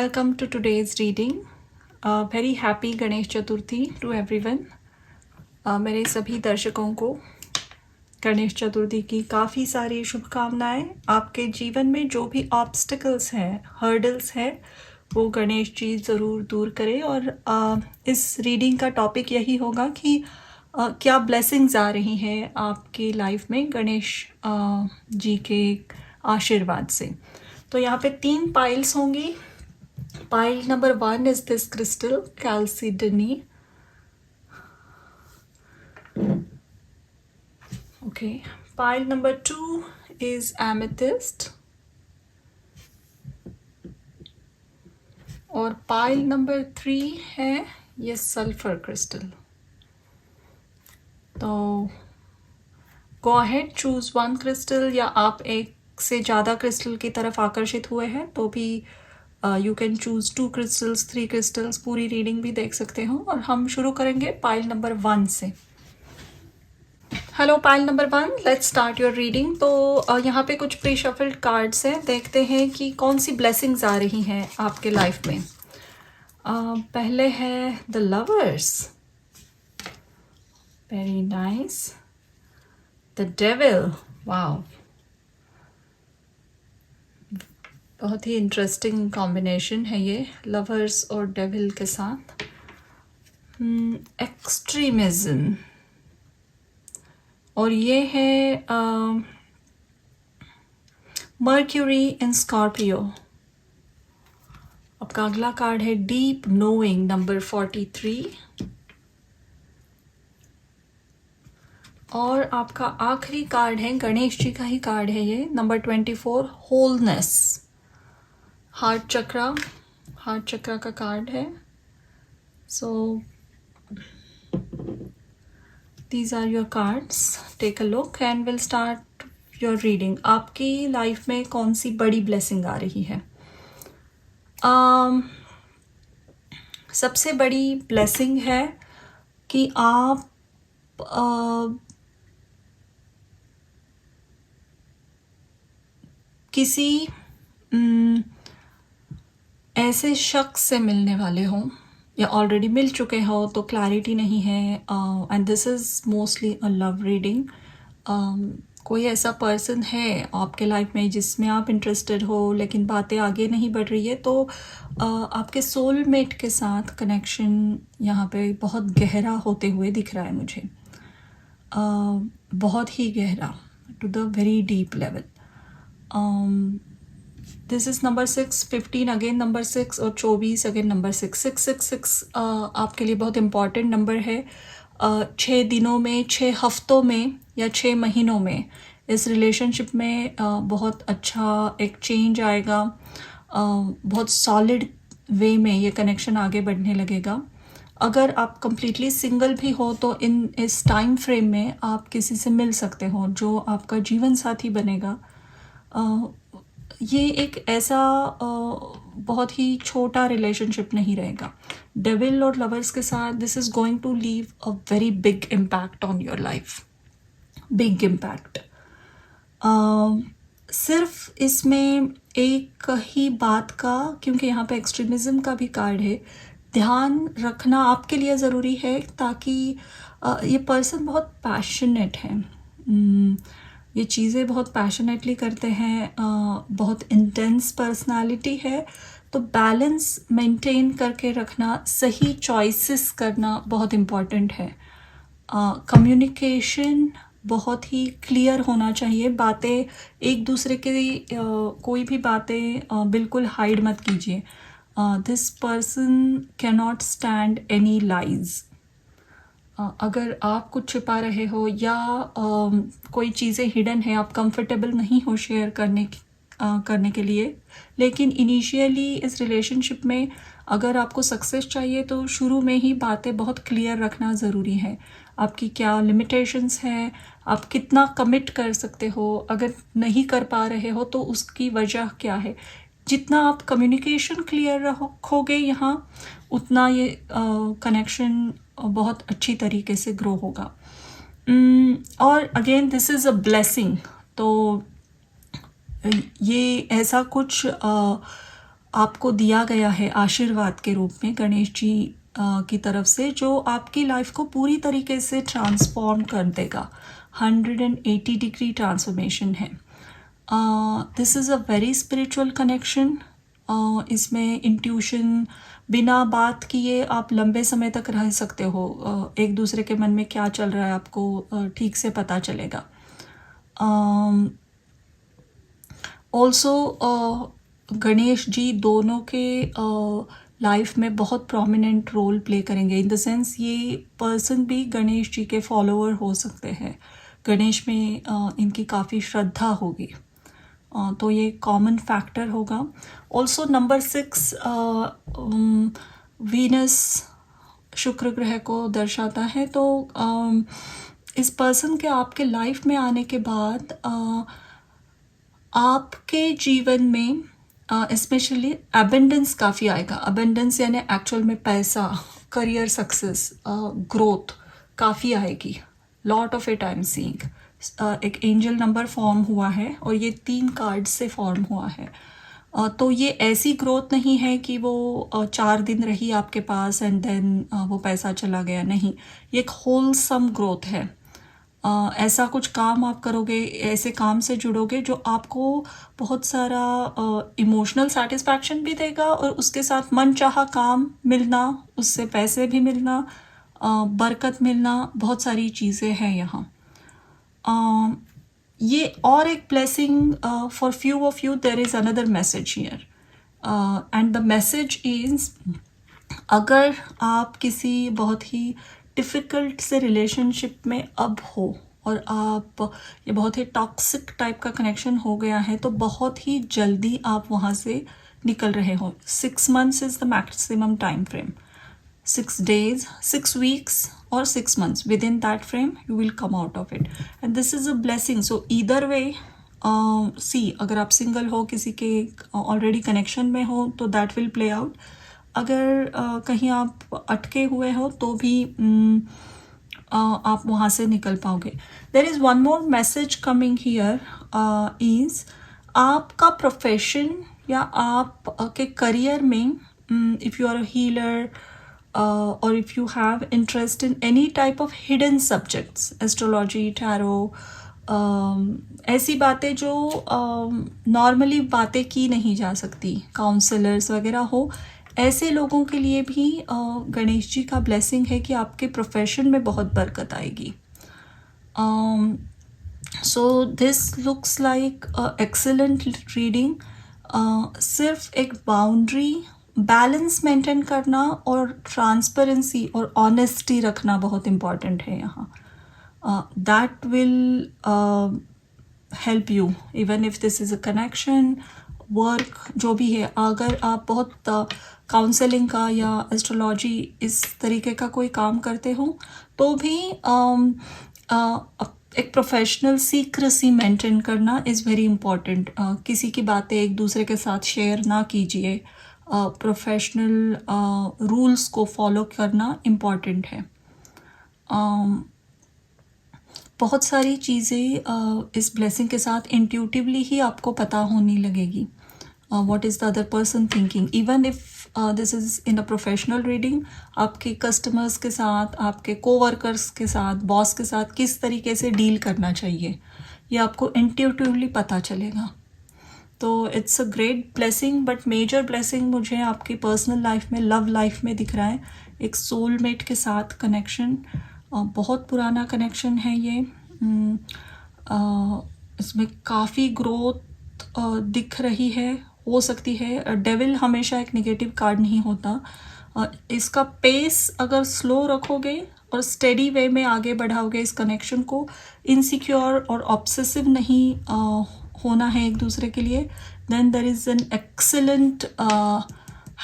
Welcome to today's reading. Very happy Ganesh Chaturthi to everyone. मेरे सभी दर्शकों को गणेश चतुर्थी की काफ़ी सारी शुभकामनाएं। आपके जीवन में जो भी ऑब्स्टिकल्स हैं, हर्डल्स हैं, वो गणेश जी ज़रूर दूर करें। और इस रीडिंग का टॉपिक यही होगा कि क्या ब्लेसिंग्स आ रही हैं आपकी लाइफ में गणेश जी के आशीर्वाद से। तो यहाँ पे 3 पाइल्स होंगी। Pile number 1 is this crystal, chalcedony. Okay. Pile number 2 is amethyst. और pile number 3 है ये sulfur crystal. तो go ahead, choose one crystal, या आप एक से ज़्यादा क्रिस्टल की तरफ आकर्षित हुए हैं तो भी you can choose 2 crystals, 3 crystals, पूरी रीडिंग भी देख सकते हो। और हम शुरू करेंगे पाइल नंबर 1 से। Hello pile number 1, let's start your reading. तो यहाँ पे कुछ प्री शफल्ड कार्ड्स हैं, देखते हैं कि कौन सी ब्लेसिंग्स आ रही हैं आपके लाइफ में। पहले है the lovers, very nice. The devil, wow, बहुत ही इंटरेस्टिंग कॉम्बिनेशन है ये, लवर्स और डेविल के साथ। एक्सट्रीमिज्म, और ये है मर्क्यूरी इन स्कॉर्पियो। आपका अगला कार्ड है डीप नोइंग, नंबर 43। और आपका आखिरी कार्ड है, गणेश जी का ही कार्ड है ये, नंबर 24, होलनेस। हार्ट चक्रा का कार्ड है। सो these are your cards, take a look and we'll start your reading. आपकी लाइफ में कौन सी बड़ी ब्लेसिंग आ रही है? सबसे बड़ी ब्लेसिंग है कि आप किसी ऐसे शख्स से मिलने वाले हो या ऑलरेडी मिल चुके हो तो क्लैरिटी नहीं है। And this is mostly a love reading. कोई ऐसा पर्सन है आपके लाइफ में जिसमें आप इंटरेस्टेड हो लेकिन बातें आगे नहीं बढ़ रही है, तो आपके सोलमेट के साथ कनेक्शन यहाँ पे बहुत गहरा होते हुए दिख रहा है मुझे, बहुत ही गहरा, to the very deep level. This is number 6, 15 again number 6, और 24 अगेन नंबर 6। 666 आपके लिए बहुत इम्पॉर्टेंट नंबर है। 6 दिनों में, 6 हफ्तों में या 6 महीनों में इस रिलेशनशिप में बहुत अच्छा एक चेंज आएगा। बहुत सॉलिड वे में ये कनेक्शन आगे बढ़ने लगेगा। अगर आप कम्प्लीटली सिंगल भी हो तो इस टाइम फ्रेम में आप किसी से मिल सकते हो जो आपका जीवन साथी बनेगा। ये एक ऐसा बहुत ही छोटा रिलेशनशिप नहीं रहेगा। डेविल और लवर्स के साथ this is going to leave a very big impact on your life, big impact. सिर्फ इसमें एक ही बात का, क्योंकि यहाँ पे एक्सट्रीमिज़म का भी कार्ड है, ध्यान रखना आपके लिए ज़रूरी है, ताकि ये पर्सन बहुत पैशनेट है, ये चीज़ें बहुत पैशनेटली करते हैं, बहुत इंटेंस पर्सनालिटी है, तो बैलेंस मेंटेन करके रखना, सही चॉइसेस करना बहुत इम्पॉर्टेंट है। कम्युनिकेशन बहुत ही क्लियर होना चाहिए, बातें एक दूसरे के कोई भी बातें बिल्कुल हाइड मत कीजिए। This person can not stand any lies. अगर आप कुछ छिपा रहे हो या कोई चीज़ें हिडन है, आप कंफर्टेबल नहीं हो शेयर करने के लिए, लेकिन इनिशियली इस रिलेशनशिप में अगर आपको सक्सेस चाहिए तो शुरू में ही बातें बहुत क्लियर रखना ज़रूरी है। आपकी क्या लिमिटेशंस हैं, आप कितना कमिट कर सकते हो, अगर नहीं कर पा रहे हो तो उसकी वजह क्या है। जितना आप कम्युनिकेशन क्लियर रखोगे यहाँ, उतना ये कनेक्शन बहुत अच्छी तरीके से ग्रो होगा। और again this is a blessing, तो ये ऐसा कुछ आपको दिया गया है आशीर्वाद के रूप में गणेश जी की तरफ से, जो आपकी लाइफ को पूरी तरीके से ट्रांसफॉर्म कर देगा। 180 डिग्री ट्रांसफॉर्मेशन है। This is a very spiritual connection. इसमें इंट्यूशन, बिना बात किए आप लंबे समय तक रह सकते हो। एक दूसरे के मन में क्या चल रहा है आपको ठीक से पता चलेगा। ऑल्सो गणेश जी दोनों के लाइफ में बहुत प्रोमिनेंट रोल प्ले करेंगे। इन द सेंस ये पर्सन भी गणेश जी के फॉलोअर हो सकते हैं। गणेश में इनकी काफ़ी श्रद्धा होगी, तो ये कॉमन फैक्टर होगा। ऑल्सो नंबर 6 वीनस शुक्र ग्रह को दर्शाता है। तो इस पर्सन के आपके लाइफ में आने के बाद आपके जीवन में स्पेशली अबेंडेंस काफ़ी आएगा। अबेंडेंस यानी एक्चुअल में पैसा, करियर सक्सेस, ग्रोथ काफ़ी आएगी। Lot of it I am seeing. एक एंजल नंबर फॉर्म हुआ है और ये 3 कार्ड से फॉर्म हुआ है। तो ये ऐसी ग्रोथ नहीं है कि वो 4 दिन रही आपके पास एंड देन वो पैसा चला गया। नहीं, ये एक होलसम ग्रोथ है। ऐसा कुछ काम आप करोगे, ऐसे काम से जुड़ोगे जो आपको बहुत सारा इमोशनल सेटिस्फैक्शन भी देगा और उसके साथ मनचाहा काम मिलना, उससे पैसे भी मिलना, बरकत मिलना, बहुत सारी चीज़ें हैं यहाँ। ये और एक blessing for few of you. There is another message here and the message is, अगर आप किसी बहुत ही डिफ़िकल्ट से रिलेशनशिप में अब हो और आप, ये बहुत ही टॉक्सिक टाइप का कनेक्शन हो गया है, तो बहुत ही जल्दी आप वहाँ से निकल रहे हो। 6 months is the maximum time frame. 6 days, 6 weeks or 6 months, within that frame you will come out of it, and this is a blessing. So either way, see, अगर आप सिंगल हो, किसी के ऑलरेडी कनेक्शन में हो, तो that will play out. अगर कहीं आप अटके हुए हो तो भी आप वहाँ से निकल पाओगे। There is one more message coming here is, आपका प्रोफेशन या आप के करियर में, if you are a healer or if you have interest in any type of hidden subjects, astrology, tarot, ऐसी बातें जो नॉर्मली बातें की नहीं जा सकती, काउंसलर्स वगैरह हो, ऐसे लोगों के लिए भी गणेश जी का ब्लेसिंग है कि आपके प्रोफेशन में बहुत बरकत आएगी। So this looks like excellent reading. सिर्फ एक बाउंड्री, बैलेंस मेंटेन करना और ट्रांसपेरेंसी और ऑनेस्टी रखना बहुत इम्पॉर्टेंट है यहाँ। That will help you even if this is a connection, work, जो भी है। अगर आप बहुत काउंसलिंग का या एस्ट्रोलॉजी इस तरीके का कोई काम करते हो तो भी एक प्रोफेशनल सीक्रेसी मेंटेन करना इज़ वेरी इम्पॉर्टेंट। किसी की बातें एक दूसरे के साथ शेयर ना कीजिए। प्रोफेशनल रूल्स को फॉलो करना इम्पॉर्टेंट है। बहुत सारी चीज़ें इस ब्लेसिंग के साथ इंट्यूटिवली ही आपको पता होने लगेगी। What is the other person thinking, even if this is in a professional reading. आपके कस्टमर्स के साथ, आपके कोवर्कर्स के साथ, बॉस के साथ किस तरीके से डील करना चाहिए, ये आपको इंट्यूटिवली पता चलेगा। तो it's a great blessing, but major blessing मुझे आपकी पर्सनल लाइफ में, लव लाइफ में दिख रहा है। एक सोलमेट के साथ कनेक्शन, बहुत पुराना कनेक्शन है ये। इसमें काफ़ी ग्रोथ दिख रही है, हो सकती है। डेविल हमेशा एक नेगेटिव कार्ड नहीं होता। इसका पेस अगर स्लो रखोगे और स्टेडी वे में आगे बढ़ाओगे इस कनेक्शन को, इनसिक्योर और ऑब्सेसिव नहीं होना है एक दूसरे के लिए, then there is an excellent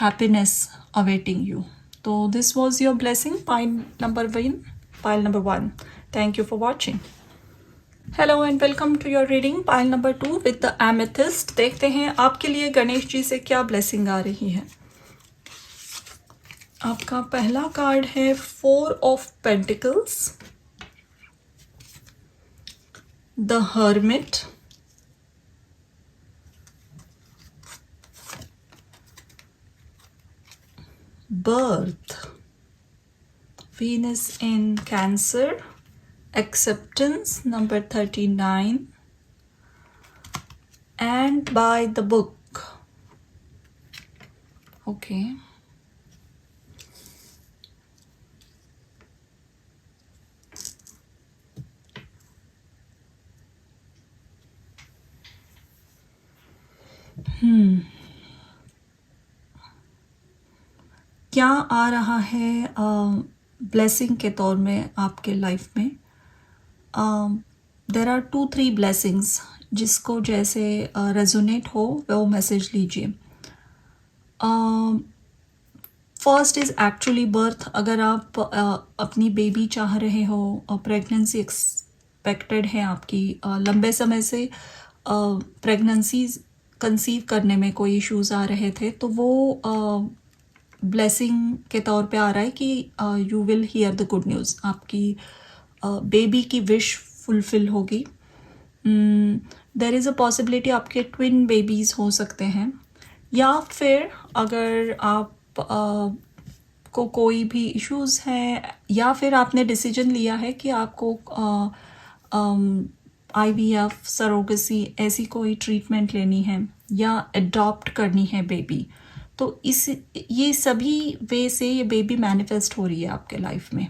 happiness awaiting you. तो this was your blessing, pile number 1. Thank you for watching. Hello and welcome to your reading, pile number 2 with the amethyst. देखते हैं आपके लिए गणेश जी से क्या ब्लेसिंग आ रही है। आपका पहला कार्ड है 4 of Pentacles, the Hermit, birth, Venus in Cancer, acceptance number 39, and by the book. Okay. क्या आ रहा है ब्लेसिंग के तौर में आपके लाइफ में? देर आर 2-3 ब्लेसिंग्स, जिसको जैसे रेजोनेट हो वो मैसेज लीजिए. First is actually birth. अगर आप अपनी बेबी चाह रहे हो, प्रेगनेंसी एक्सपेक्टेड है आपकी, लंबे समय से प्रेगनेंसी कंसीव करने में कोई इश्यूज़ आ रहे थे, तो वो ब्लेसिंग के तौर पे आ रहा है कि you will hear the good news. आपकी बेबी की विश फुलफिल होगी. देर इज़ अ पॉसिबिलिटी आपके ट्विन बेबीज़ हो सकते हैं, या फिर अगर आप को कोई भी इश्यूज़ हैं, या फिर आपने डिसीजन लिया है कि आपको IVF, सरोगेसी ऐसी कोई ट्रीटमेंट लेनी है या अडॉप्ट करनी है बेबी, तो ये सभी वे से ये बेबी मैनिफेस्ट हो रही है आपके लाइफ में.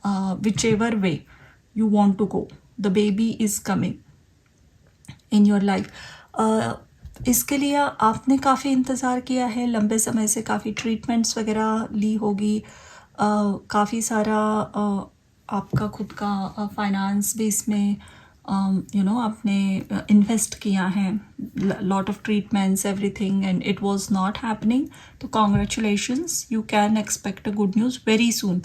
Which ever way you want to go, the baby is coming in your life. इसके लिए आपने काफ़ी इंतज़ार किया है, लंबे समय से काफ़ी ट्रीटमेंट्स वगैरह ली होगी, काफ़ी सारा आपका खुद का फाइनेंस भी इसमें आपने इन्वेस्ट किया है, lot of treatments everything, and it was not happening. तो congratulations, you can expect a good news very soon.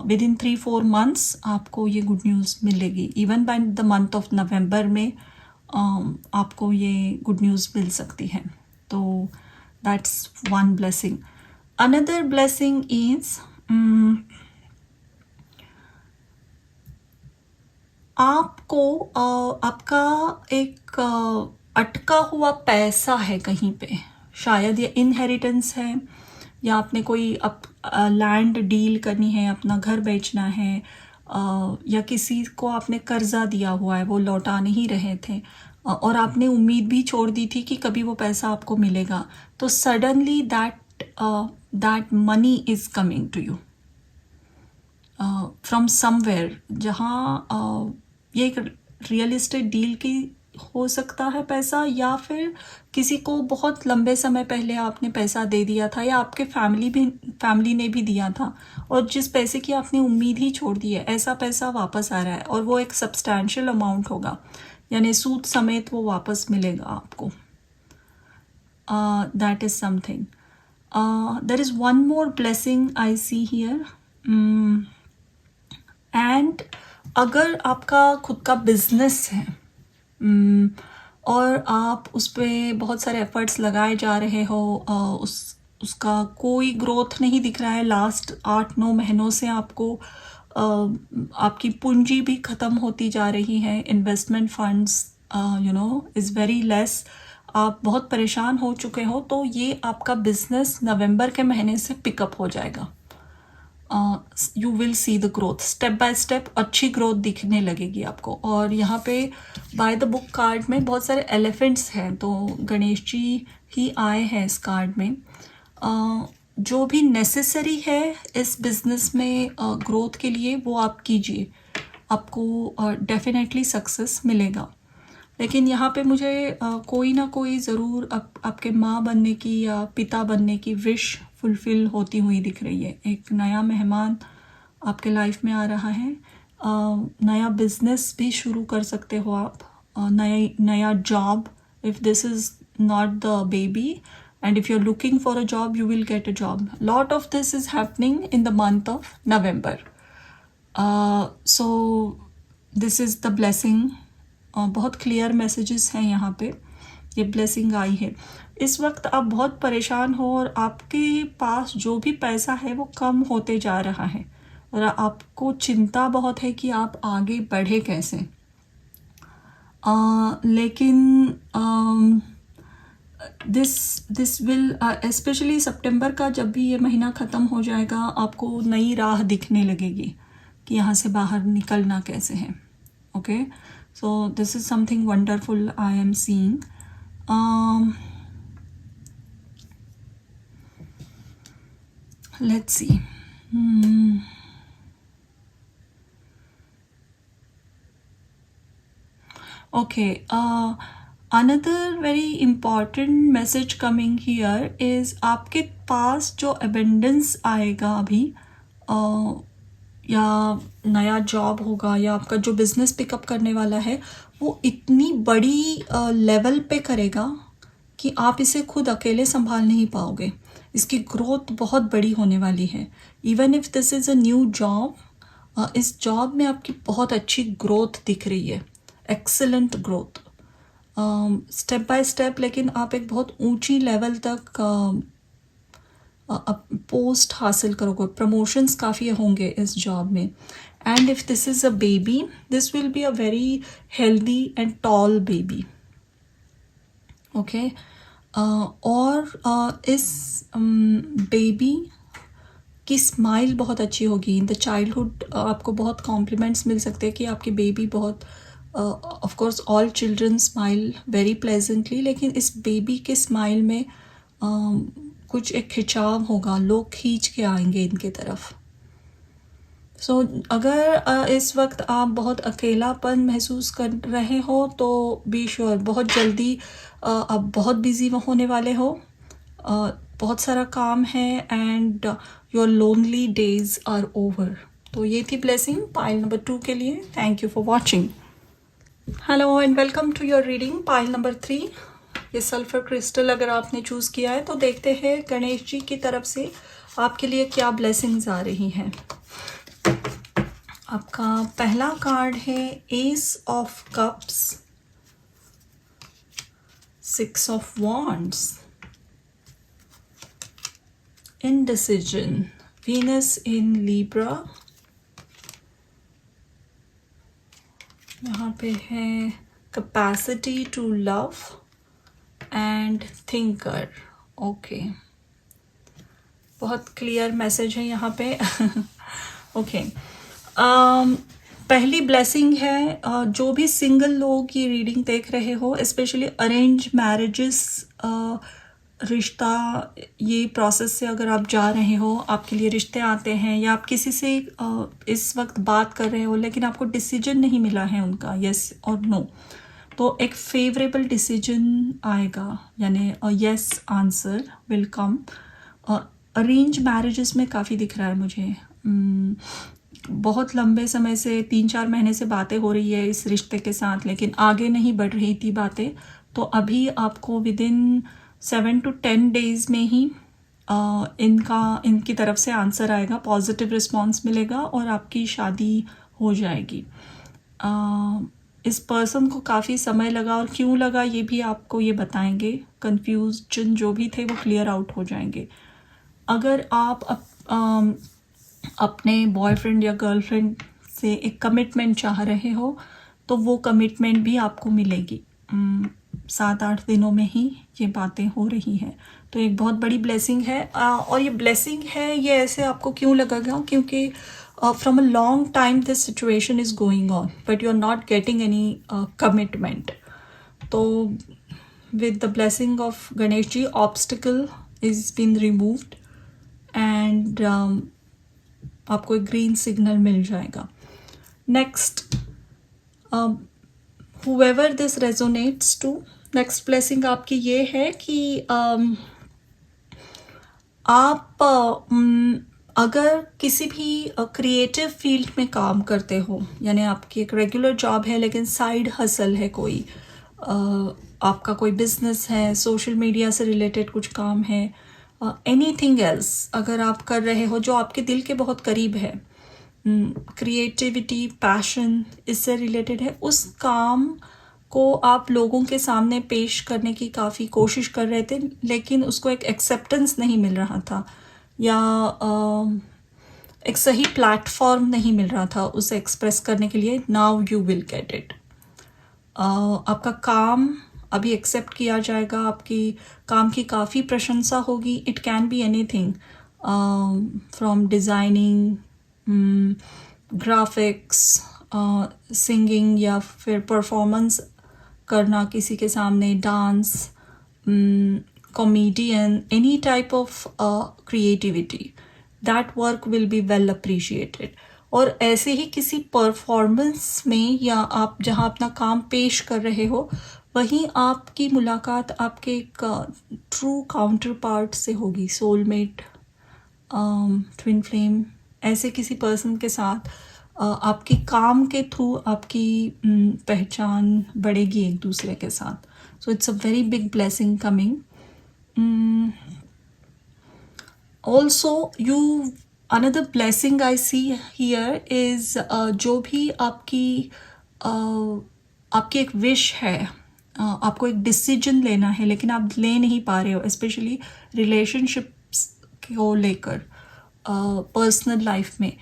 Within 3-4 months आपको ये गुड न्यूज़ मिलेगी. Even by the month of November में आपको ये गुड न्यूज़ मिल सकती है. तो that's one blessing. Another blessing is आपको आपका एक अटका हुआ पैसा है कहीं पे, शायद ये इनहेरिटेंस है, या आपने कोई लैंड डील करनी है, अपना घर बेचना है, या किसी को आपने कर्जा दिया हुआ है, वो लौटा नहीं रहे थे, और आपने उम्मीद भी छोड़ दी थी कि कभी वो पैसा आपको मिलेगा. तो suddenly that money is coming to you from somewhere. जहाँ ये एक रियल एस्टेट डील की हो सकता है पैसा, या फिर किसी को बहुत लंबे समय पहले आपने पैसा दे दिया था, या आपके फैमिली ने भी दिया था, और जिस पैसे की आपने उम्मीद ही छोड़ दी है, ऐसा पैसा वापस आ रहा है, और वो एक सब्सटैंशियल अमाउंट होगा, यानी सूद समेत वो वापस मिलेगा आपको. That is something. There is one more blessing I see here. And अगर आपका खुद का बिजनेस है और आप उस पर बहुत सारे एफर्ट्स लगाए जा रहे हो, उसका कोई ग्रोथ नहीं दिख रहा है, लास्ट 8-9 महीनों से आपको आपकी पूंजी भी ख़त्म होती जा रही है, investment funds is very less, आप बहुत परेशान हो चुके हो, तो ये आपका बिजनेस नवंबर के महीने से पिकअप हो जाएगा. You will see the growth, step by step अच्छी ग्रोथ दिखने लगेगी आपको. और यहाँ पे बाय द बुक कार्ड में बहुत सारे एलिफेंट्स हैं, तो गणेश जी ही आए हैं इस कार्ड में. जो भी नेसेसरी है इस बिज़नेस में ग्रोथ के लिए, वो आप कीजिए, आपको डेफिनेटली सक्सेस मिलेगा. लेकिन यहाँ पे मुझे कोई ना कोई ज़रूर आपके माँ बनने की या पिता बनने की विश फुलफ़िल होती हुई दिख रही है. एक नया मेहमान आपके लाइफ में आ रहा है, नया बिजनेस भी शुरू कर सकते हो आप, नया job. If this is not the baby and if you're looking for a job, you will get a job. Lot of this is happening in the month of November. So this is the blessing. बहुत clear messages हैं यहाँ पे, ये blessing I है. इस वक्त आप बहुत परेशान हो और आपके पास जो भी पैसा है वो कम होते जा रहा है, और आपको चिंता बहुत है कि आप आगे बढ़े कैसे. लेकिन दिस विल स्पेशली सितंबर का जब भी ये महीना ख़त्म हो जाएगा, आपको नई राह दिखने लगेगी कि यहाँ से बाहर निकलना कैसे है. Okay, so this is something wonderful I am seeing. Let's see. Okay, another very important message coming here is आपके पास जो abundance आएगा अभी, या नया जॉब होगा या आपका जो बिजनेस पिकअप करने वाला है, वो इतनी बड़ी लेवल पे करेगा कि आप इसे खुद अकेले संभाल नहीं पाओगे. इसकी ग्रोथ बहुत बड़ी होने वाली है. Even if this is a new job, इस जॉब में आपकी बहुत अच्छी ग्रोथ दिख रही है, excellent growth, step by step. लेकिन आप एक बहुत ऊंची लेवल तक पोस्ट हासिल करोगे, प्रमोशंस काफ़ी होंगे इस जॉब में. And if this is a baby, this will be a very healthy and tall baby. Okay, और इस बेबी की स्माइल बहुत अच्छी होगी. इन द चाइल्डहुड आपको बहुत कॉम्प्लीमेंट्स मिल सकते हैं कि आपकी बेबी बहुत, of course all children smile very pleasantly, लेकिन इस बेबी के स्माइल में कुछ एक खिंचाव होगा, लोग खींच के आएंगे इनके तरफ. सो अगर इस वक्त आप बहुत अकेलापन महसूस कर रहे हो तो बी श्योर, बहुत जल्दी आप बहुत बिजी होने वाले हो, बहुत सारा काम है, and your lonely days are over. तो ये थी ब्लेसिंग पाइल नंबर 2 के लिए. Thank you for watching. Hello and welcome to your reading pile number 3. ये सल्फर क्रिस्टल अगर आपने चूज़ किया है तो देखते हैं गणेश जी की तरफ से आपके लिए क्या ब्लेसिंग्स आ रही हैं. आपका पहला कार्ड है ace of cups, 6 of wands, indecision, Venus in Libra. यहाँ पे है capacity to love and thinker. Okay, बहुत क्लियर मैसेज है यहाँ पे. ओके, पहली ब्लेसिंग है, जो भी सिंगल लोग ये रीडिंग देख रहे हो, स्पेशली अरेंज मैरिजेस, रिश्ता, ये प्रोसेस से अगर आप जा रहे हो, आपके लिए रिश्ते आते हैं, या आप किसी से इस वक्त बात कर रहे हो लेकिन आपको डिसीजन नहीं मिला है उनका, यस और नो, तो एक फेवरेबल डिसीजन आएगा, यानी yes answer will come. Arrange marriages में काफ़ी दिख रहा है मुझे. बहुत लंबे समय से 3-4 महीने से बातें हो रही है इस रिश्ते के साथ, लेकिन आगे नहीं बढ़ रही थी बातें. तो अभी आपको विद इन 7 to 10 डेज़ में ही इनकी तरफ से आंसर आएगा, पॉजिटिव रिस्पॉन्स मिलेगा और आपकी शादी हो जाएगी. इस पर्सन को काफ़ी समय लगा, और क्यों लगा ये भी आपको ये बताएंगे. कन्फ्यूजन जो भी थे वो क्लियर आउट हो जाएंगे. अगर आप अपने बॉयफ्रेंड या गर्लफ्रेंड से एक कमिटमेंट चाह रहे हो तो वो कमिटमेंट भी आपको मिलेगी. 7-8 दिनों में ही ये बातें हो रही हैं. तो एक बहुत बड़ी ब्लेसिंग है. और ये ब्लेसिंग है, ये ऐसे आपको क्यों लगेगा, क्योंकि from a long time this situation is going on but you are not getting any commitment. तो with the blessing of Ganesh ji, obstacle is been removed and आपको एक ग्रीन सिग्नल मिल जाएगा. Next, whoever this resonates to, next blessing आपकी ये है कि आप अगर किसी भी क्रिएटिव फील्ड में काम करते हो, यानी आपकी एक रेगुलर जॉब है लेकिन साइड हसल है कोई, आपका कोई बिजनेस है, सोशल मीडिया से रिलेटेड कुछ काम है, एनीथिंग एल्स अगर आप कर रहे हो जो आपके दिल के बहुत करीब है, क्रिएटिविटी, पैशन इससे रिलेटेड है, उस काम को आप लोगों के सामने पेश करने की काफ़ी कोशिश कर रहे थे लेकिन उसको एक एक्सेप्टेंस नहीं मिल रहा था, या एक सही प्लेटफॉर्म नहीं मिल रहा था उसे एक्सप्रेस करने के लिए. Now you will get it. आपका काम अभी एक्सेप्ट किया जाएगा, आपकी काम की काफ़ी प्रशंसा होगी. It can be anything from designing, graphics, singing या फिर परफॉर्मेंस करना किसी के सामने, dance, comedian, any type of creativity, that work will be well appreciated. और ऐसे ही किसी परफॉर्मेंस में या आप जहाँ अपना काम पेश कर रहे हो, वहीं आपकी मुलाकात आपके एक ट्रू काउंटर पार्ट से होगी, सोलमेट, ट्विन फ्लेम, ऐसे किसी पर्सन के साथ आपके काम के थ्रू आपकी पहचान बढ़ेगी एक दूसरे के साथ. So it's a very big blessing coming. Also, another blessing I see here is जो भी आपकी एक विश है, आपको एक डिसीजन लेना है लेकिन आप ले नहीं पा रहे हो, स्पेशली रिलेशनशिप्स को लेकर, पर्सनल लाइफ में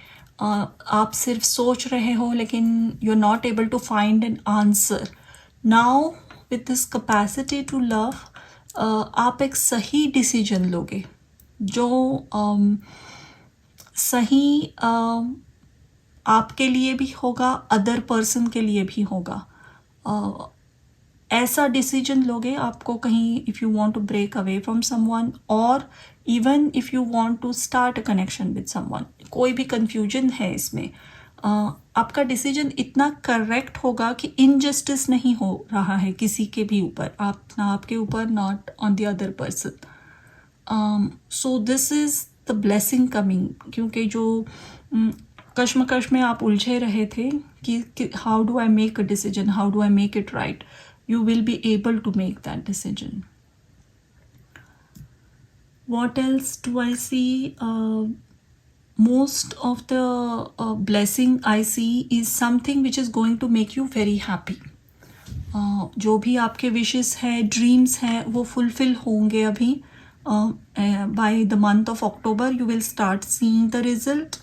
आप सिर्फ सोच रहे हो लेकिन you are not able to find an answer. Now with this capacity to love, आप एक सही डिसीजन लोगे जो सही आपके लिए भी होगा, अदर पर्सन के लिए भी होगा. ऐसा डिसीजन लोगे आपको कहीं, if you want to break away from someone और even if you want to start a connection with someone, कोई भी कन्फ्यूजन है इसमें, आपका डिसीजन इतना करेक्ट होगा कि इनजस्टिस नहीं हो रहा है किसी के भी ऊपर, आपके ऊपर, not on the other person. So this is the blessing coming. क्योंकि जो कश्मकश में आप उलझे रहे थे कि how do I make a decision, how do I make it right, you will be able to make that decision. What else do I see? Most of the blessing I see is something which is going to make you very happy. जो भी आपके wishes है, dreams हैं, वो fulfil होंगे अभी. by the month of October you will start seeing the result,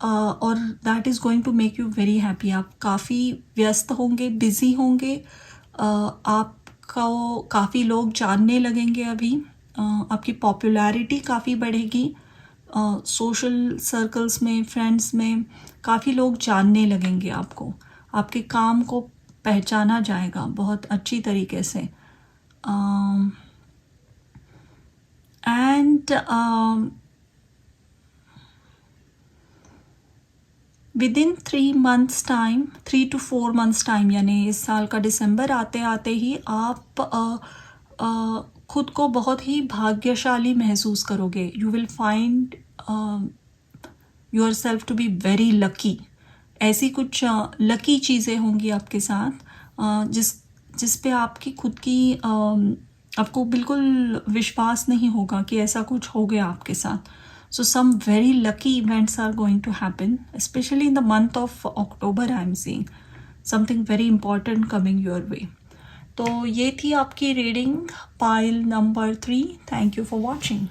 और that is going to make you very happy. आप काफ़ी व्यस्त होंगे, बिजी होंगे, आपको काफ़ी लोग जानने लगेंगे अभी, आपकी पॉपुलैरिटी काफ़ी बढ़ेगी, सोशल सर्कल्स में, फ्रेंड्स में काफ़ी लोग जानने लगेंगे आपको, आपके काम को पहचाना जाएगा बहुत अच्छी तरीके से. And within 3 months time, 3 to 4 months time, यानी इस साल का दिसंबर आते आते ही आप खुद को बहुत ही भाग्यशाली महसूस करोगे. You will find your self to be very lucky. ऐसी कुछ लकी चीज़ें होंगी आपके साथ जिस पे आपकी खुद की आपको बिल्कुल विश्वास नहीं होगा कि ऐसा कुछ हो गया आपके साथ. So some very lucky events are going to happen, especially in the month of October. I am seeing something very important coming your way. तो ये थी आपकी reading pile number 3. Thank you for watching.